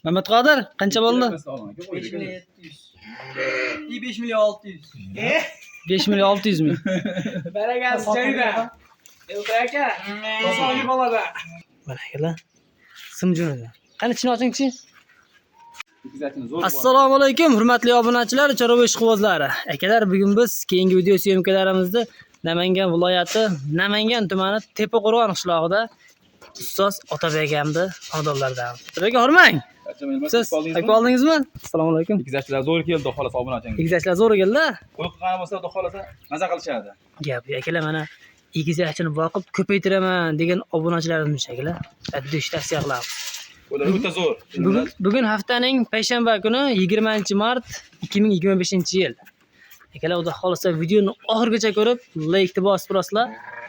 Mehmet Kadir, qancha bo'ldi? 5 milyon 600. 5 milyon 600 ming. Beragaz joyda. Aka, sog'lik bo'ladi. Mana akalar. Simjunida. Qani ichini oching-chi. Assalomu alaykum, hurmatli obunachilar, Chorva ishqibozlari. Akalar, bugun biz keyingi video syomkalarimizda Namangan viloyati, Namangan tumani Tepaqo'rg'on qishlog'ida ustoz Otabek akamni xonadonlaridan. Otabek aka, hormang. Siz aka oldingizmi? Assalomu alaykum. Egizakchilar zo'r keldi, xolos obunaching. Egizakchilar zo'r keldi. Qo'y qilgan bo'lsa, xudo xolasa maza qilishadi. Gap, akalar mana egizakchini boqib ko'paytiraman degan obunachilarimiz akalar. Addish tavsiya qilamiz. Ular o'ta zo'r. Bugun haftaning payshanba kuni 20-mart 2025-yil. Akalar, xudo xolasa videoni oxirigacha ko'rib, like bosib turasizlar.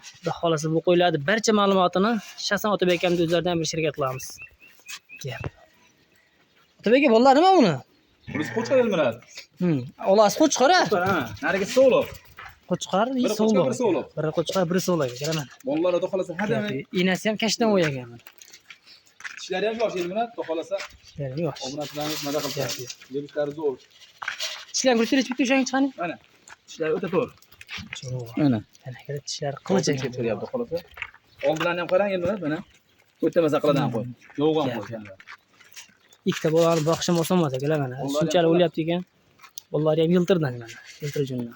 Xudo xolasa bu qo'yiladi barcha ma'lumotini shaxsan Otabek akamning o'zlaridan bir shirkat qilamiz. Gap. Otabek aka, bolalar nima buni? Bunisi qo'chqor elmiradi. Olasi qo'chqor-a? Ha, narigi so'liq. Qo'chqor, Biri qo'chqor, biri so'liq. Biri qo'chqor, biri so'liq. Qaraman. Bolalar xudo xolasa hadamay. Inasi ham kashdan o'yagan. Tishlari ham yosh elmiradi, xudo xolasa. Tishlari yosh. Obunachilarimiz maza qilishadi. Yemishlari zo'r. Tishlari ko'tarib bitta o'shanga chiqani. Mana. Tishlari o'ta zo'r. Mana. Mana akalar, tishlari qilich kelib ko'ryapti, xolasa. Oldilarni ham qarang elmiradi, mana. O'ta maza qiladigan qo'y. Yo'g'on qo'y. Ikkita bolani boqishim oson emas akalar, mana. Shunchalik o'lyapti ekan. Bolalari ham yiltirdan mana. Yiltirjunni.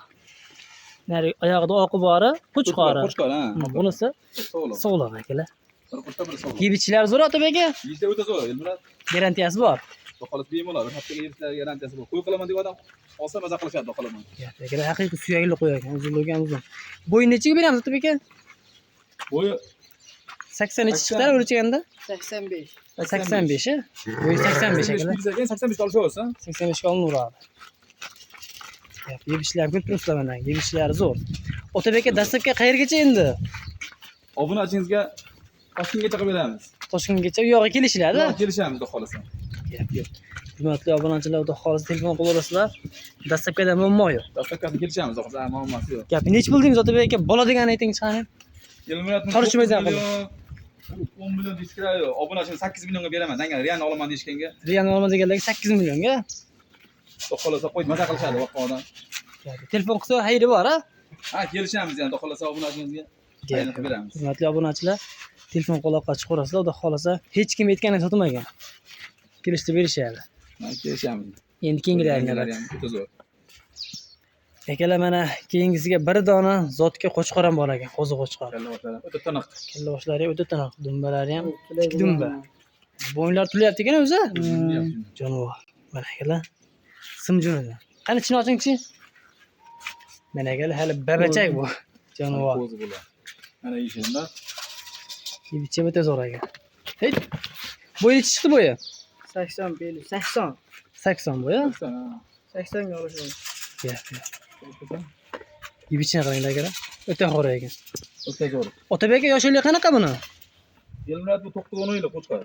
Nari oyog'ida oqi bori, qo'chqori. Qo'chqor, ha. Bunisi so'liq. so'liq akalar. Bir qo'chqor, bir so'liq. Yebitchilar zo'r Otabek aka. Yeyishda o'ta zo'r elmiradi. Garantiyasi bor. Xudo xolasa bemalol bir haftaga yeyishlar garantiyasi bor. Qo'y qilaman degan odam olsa maza qilishadi, xudo xolaman. Akalar, haqiqiy suyakli qo'y ekan, uzunligi ham uzun. Bo'yi nechiga beramiz Otabek aka? Bo'yi 80 nechi chiqdi o'lchaganda? 85. 85 a? Bo'yi 85 akalar. 85 ta olishaversa. 85 ga olinadi. Yebishlar ko'p turibsizlar mana, yebishlari zo'r. Otabek aka, dastlabki qayergacha endi? Obunachingizga Toshkentgacha qilib beramiz. Toshkentgacha u yoqqa kelishiladi. Kelishamiz, xudo xolasa. Yo'q. Hurmatli obunachilar, xudo xolasa telefon qilaverasizlar. Dastlabkida muammo yo'q. Dastlabkida kelishamiz, xudo xolasa, muammosi yo'q. Gap, nech bildingiz Otabek aka? Bola deganini ayting chiqani. Kelmayapti. Qarishmaysan. 10 million deyishkirayo, obunachini 8 millionga beraman. Dangan Riyan olaman deyishganga. Riyan olaman deganlarga 8 millionga. Xudo xolasa qo'yib maza qilishadi vaqtida. Telefon qilsa xayri bor, ha? Ha, kelishamiz endi, xudo xolasa obunachingizga aylanib beramiz. Hurmatli obunachilar, telefon qo'laqqa chiqarasizlar, xudo xolasa hech kim aytganini sotmagan. Kelishdi berishadi. Kelishamiz. Endi keyingilarga ham o'ta zo'r. akalar, mana keyingisiga bir dona zotga qo'chqor ham bor ekan, qo'zi qo'chqor. O'ta tiniq. Kalla boshlari ham o'ta tiniq, dumbalari ham ikki dumba. Bo'ynlar tulyapti ekan o'zi. Jonivor. Mana akalar, simjunida. Qani ichini oching-chi. Mana akalar, hali babachak bu. Jonivor. Qo'zi bo'lar. Mana yeyishingda. Yebitcha o'ta zo'r ekan. Hech. Bo'yi nechi chiqdi bo'yi? 80 belli. 80. 80 bo'yi. 80 ga olishadi. Yebitchini qaranglar akalar. O'ta xor ekan. O'ta zo'r. Otabek aka, yoshlik qanaqa buni? Kelmayapti, bu 9-10 oylik qo'chqor.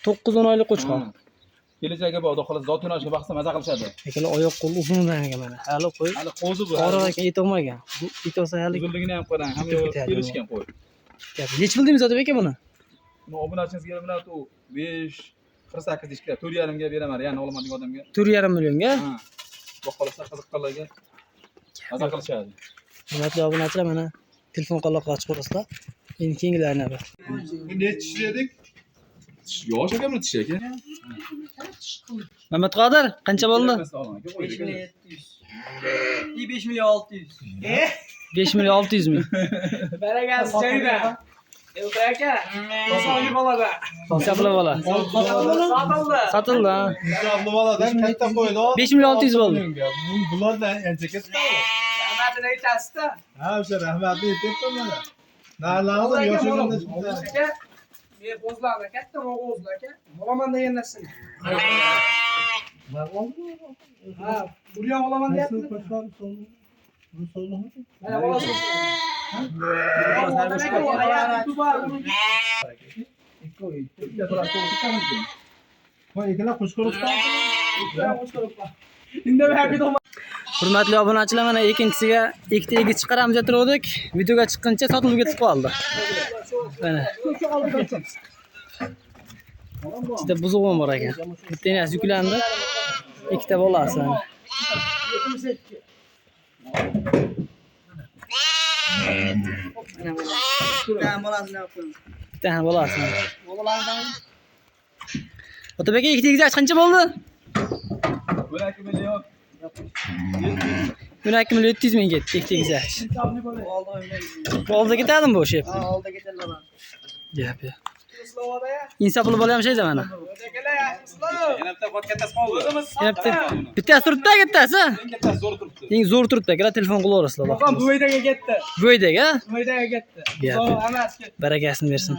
9-10 oylik qo'chqor. Kelajagiga bor, xudo xolasa zot yo'nalishga baxsa maza qilishadi. Akalar, oyoq qo'li uzundan ekan mana. Hali qo'y. Hali qo'zi bu. Qora ekan, yetolmagan. Bu yetolsa hali uzunligini ham qarang, hamma kelishgan qo'y. Nech bildingiz Otabek aka buni? Buni obunachingizga kelmayapti, u 5-48 deyishga, 4,5 ga beraman, Riyan olaman degan odamga. 4,5 millionga? Ha. Xudo xolasa qiziqqanlarga maza qilishadi. Hurmatli obunachilar, mana telefon qo'laqqa chiqarasizlar. Endi keyingilarni bir. Bu ne tishledik? Yosh ekanmi tish aka? Mehmet Kadir, qancha bo'ldi? 5 milyon 700. 5 milyon 600. 5 milyon 600 ming. Beragaz joyda. Aka, sog'lik bo'ladi. Hisobla bola. Sotildi. Sotildi. Hisobli boladan katta qo'ydi. 5 milyon 600 bo'ldi. Bulardan ancha katta. Rahmatini aytasiz-da. Ha, o'sha rahmatli aytyapman mana. Narlarni yoshligimda aka, men qo'zlarni katta o'g'izlar aka. Olaman degan narsani. Ha, burga olaman deyapti. Mana bolasi. Hurmatli obunachilar, mana ikkinchisiga ikkita egit chiqaramiz deb turdik. Videoga chiqquncha sotuvga chiqib qoldi. Mana. İşte buzuq ham bor ekan. Bitta enasi yuklandi. Ikkita bolasi. Bitta ham bolasi. Otabek ikkita egizak qancha bo'ldi? 12 million. 12 million 700 ming ketdi ikkita egizak. Oldi ketadimi bu shep? Oldi ketadi. Gap yo'q. Insofli bola ham shayda mana. Yana bitta kattasi qoldi. Yana bittasi turibdi, kattasi. Eng kattasi zo'r turibdi. Eng zo'r turibdi, aka telefon qilaverasizlar. Buvaydaga ketdi. Buvaydaga? Buvaydaga ketdi. Gap. Emas ketdi. Barakasini bersin.